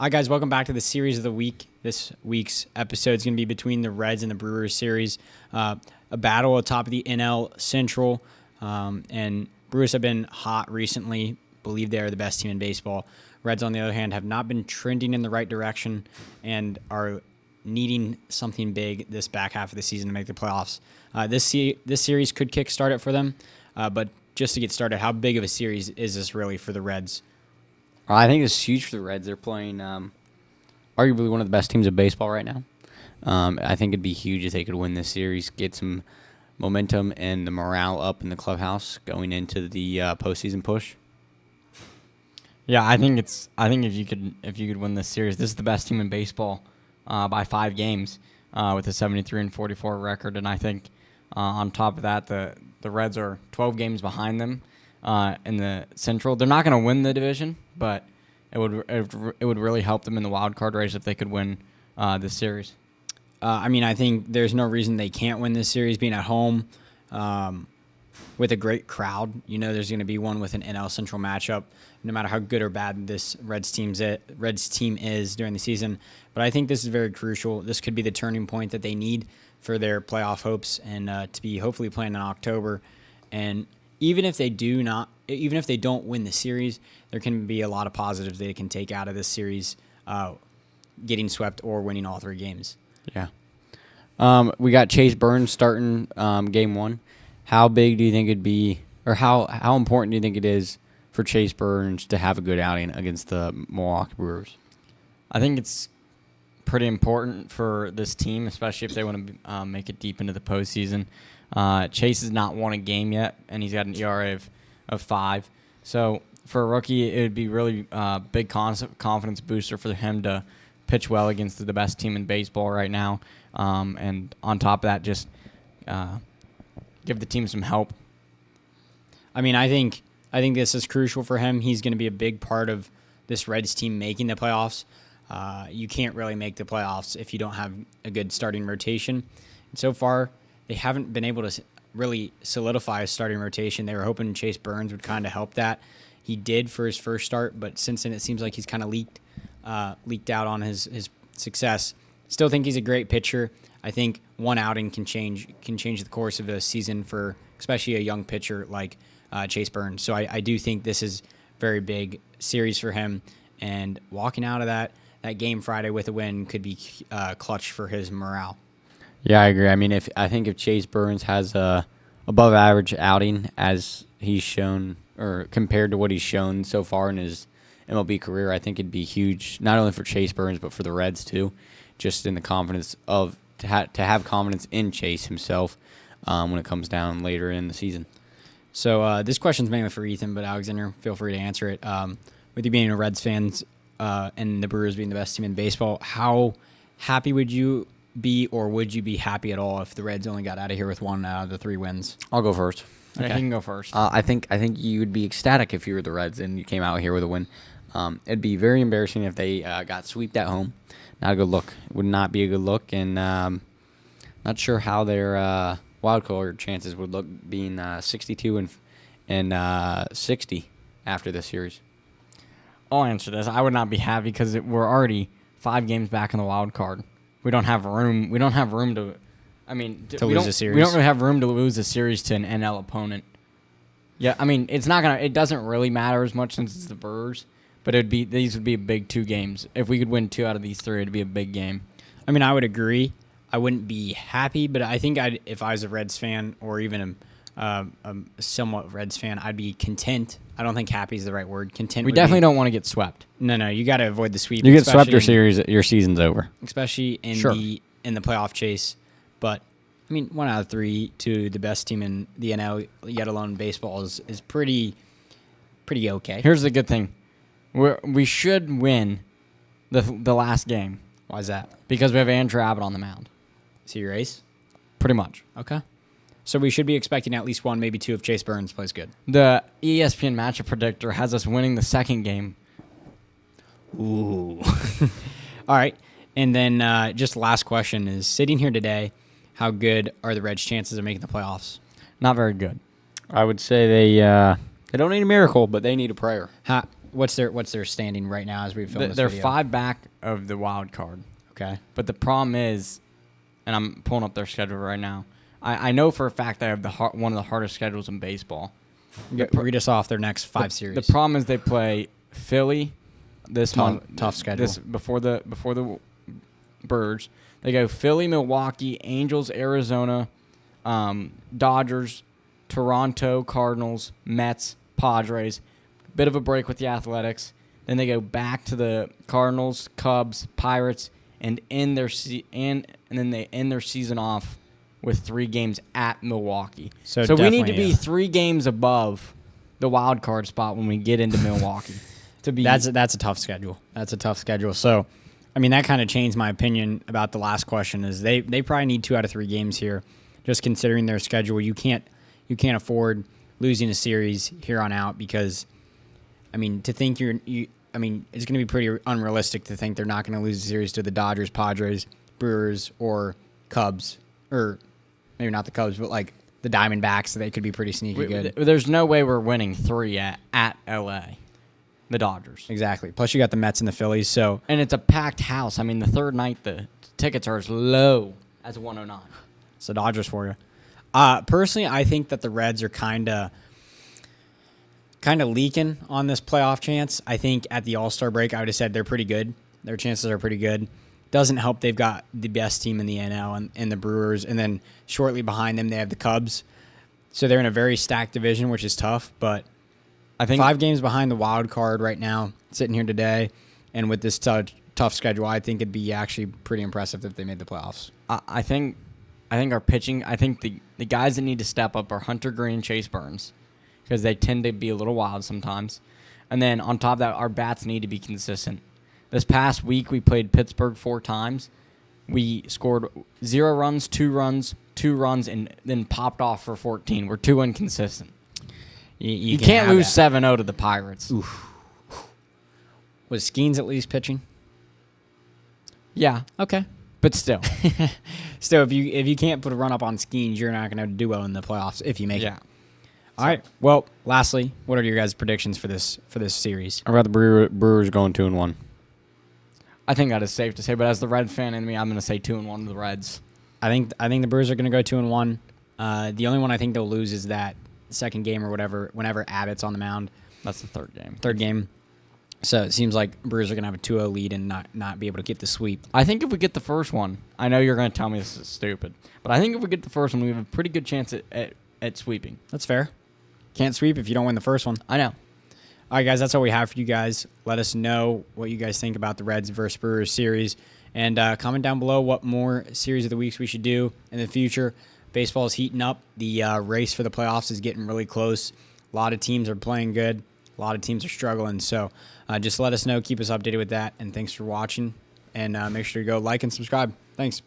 Hi, guys. Welcome back to the Series of the Week. This week's episode is going to be between the Reds and the Brewers series. A battle atop of the NL Central. And Brewers have been hot recently. Believe they are the best team in baseball. Reds, on the other hand, have not been trending in the right direction and are needing something big this back half of the season to make the playoffs. This series could kickstart it for them. But just to get started, how big of a series is this really for the Reds? I think it's huge for the Reds. They're playing arguably one of the best teams of baseball right now. I think it'd be huge if they could win this series, get some momentum and the morale up in the clubhouse going into the postseason push. Yeah, I think if you could win this series, this is the best team in baseball by 5 games with a 73-44 record, and I think on top of that, the Reds are 12 games behind them in the Central. They're not going to win the division, but it would really help them in the wild card race if they could win this series. I think there's no reason they can't win this series being at home with a great crowd. You know there's going to be one with an NL Central matchup, no matter how good or bad this Reds team is during the season. But I think this is very crucial. This could be the turning point that they need for their playoff hopes and to be hopefully playing in October. And even if they don't win the series, there can be a lot of positives they can take out of this series, getting swept or winning all 3 games. Yeah. We got Chase Burns starting game 1. How big do you think it'd be, or how important do you think it is for Chase Burns to have a good outing against the Milwaukee Brewers? I think it's pretty important for this team, especially if they want to make it deep into the postseason. Chase has not won a game yet, and he's got an ERA of 5. So for a rookie, it would be really big confidence booster for him to pitch well against the best team in baseball right now. And on top of that, just give the team some help. I think this is crucial for him. He's going to be a big part of this Reds team making the playoffs. You can't really make the playoffs if you don't have a good starting rotation. And so far, they haven't been able to really solidify a starting rotation. They were hoping Chase Burns would kind of help that. He did for his first start, but since then it seems like he's kind of leaked out on his success. Still think he's a great pitcher. I think one outing can change the course of a season for especially a young pitcher like Chase Burns. So I do think this is a very big series for him, and walking out of that game Friday with a win could be clutch for his morale. Yeah, I agree. I think if Chase Burns has a above average outing as he's shown, or compared to what he's shown so far in his MLB career, I think it'd be huge, not only for Chase Burns but for the Reds too, just in the confidence of to have confidence in Chase himself when it comes down later in the season. So this question's mainly for Ethan, but Alexander, feel free to answer it. With you being a Reds fan and the Brewers being the best team in baseball, how happy would you be, or would you be happy at all if the Reds only got out of here with 1 out of the 3 wins? I'll go first. Okay. You can go first. I think you would be ecstatic if you were the Reds and you came out here with a win. It'd be very embarrassing if they got swept at home. Not a good look. It would not be a good look, and not sure how their wild card chances would look, being 62 and 60 after this series. I'll answer this. I would not be happy because we're already 5 games back in the wild card. We don't have room. We don't have room to. Lose a series. We don't really have room to lose a series to an NL opponent. Yeah, it's not gonna. It doesn't really matter as much since it's the Brewers, but these would be a big 2 games. If we could win 2 out of these 3, it'd be a big game. I would agree. I wouldn't be happy, but I think if I was a Reds fan or even a somewhat Reds fan, I'd be content. I don't think happy is the right word. Content. We definitely don't want to get swept. No, you got to avoid the sweep. You get swept, your season's over. Especially in the playoff chase. But 1 out of 3 to the best team in the NL, yet alone baseball, is pretty okay. Here's the good thing: we should win the last game. Why is that? Because we have Andrew Abbott on the mound. Is he your ace? Pretty much. Okay. So we should be expecting at least 1, maybe 2 if Chase Burns plays good. The ESPN matchup predictor has us winning the 2nd game. Ooh. All right. And then just last question is, sitting here today, how good are the Reds' chances of making the playoffs? Not very good. I would say they don't need a miracle, but they need a prayer. what's their standing right now as we film this They're video? 5 back of the wild card. Okay. But the problem is, and I'm pulling up their schedule right now. I know for a fact they have one of the hardest schedules in baseball. Read us off their next 5 series. The problem is they play Philly this month. Tough schedule. Before the Brewers. They go Philly, Milwaukee, Angels, Arizona, Dodgers, Toronto, Cardinals, Mets, Padres. Bit of a break with the Athletics. Then they go back to the Cardinals, Cubs, Pirates, and then they end their season off with 3 games at Milwaukee. So we need to be 3 games above the wild card spot when we get into Milwaukee. That's a tough schedule. That's a tough schedule. So, I mean, that kind of changed my opinion about the last question. Is they probably need 2 out of 3 games here, just considering their schedule. You can't afford losing a series here on out because, I mean, to think it's going to be pretty unrealistic to think they're not going to lose a series to the Dodgers, Padres, Brewers, or Cubs, or maybe not the Cubs, but like the Diamondbacks. They could be pretty sneaky good. There's no way we're winning 3 at L.A. The Dodgers. Exactly. Plus, you got the Mets and the Phillies. So, and it's a packed house. I mean, the third night the tickets are as low as 109. It's the Dodgers for you. Personally, I think that the Reds are kind of leaking on this playoff chance. I think at the All-Star break, I would have said they're pretty good. Their chances are pretty good. Doesn't help they've got the best team in the NL and the Brewers, and then shortly behind them they have the Cubs. So they're in a very stacked division, which is tough, but I think 5 games behind the wild card right now, sitting here today, and with this tough schedule, I think it'd be actually pretty impressive if they made the playoffs. I think our pitching, I think the guys that need to step up are Hunter Green and Chase Burns because they tend to be a little wild sometimes. And then on top of that, our bats need to be consistent. This past week, we played Pittsburgh 4 times. We scored 0 runs, 2 runs, 2 runs, and then popped off for 14. We're too inconsistent. You can't lose 7-0 to the Pirates. Oof. Was Skeens at least pitching? Yeah. Okay. But still. Still, if you can't put a run up on Skeens, you're not going to do well in the playoffs if you make it. All right. Well, lastly, what are your guys' predictions for this series? I'd rather Brewers going 2-1. I think that is safe to say, but as the Red fan in me, I'm going to say 2-1 to the Reds. I think the Brewers are going to go 2-1. The only one I think they'll lose is that second game or whatever, whenever Abbott's on the mound. That's the third game. Third game. So it seems like Brewers are going to have a 2-0 lead and not be able to get the sweep. I think if we get the first one, I know you're going to tell me this is stupid, but I think if we get the first one, we have a pretty good chance at sweeping. That's fair. Can't sweep if you don't win the first one. I know. All right, guys, that's all we have for you guys. Let us know what you guys think about the Reds versus Brewers series. And comment down below what more series of the weeks we should do in the future. Baseball is heating up. The race for the playoffs is getting really close. A lot of teams are playing good. A lot of teams are struggling. So just let us know. Keep us updated with that. And thanks for watching. And make sure to go like and subscribe. Thanks.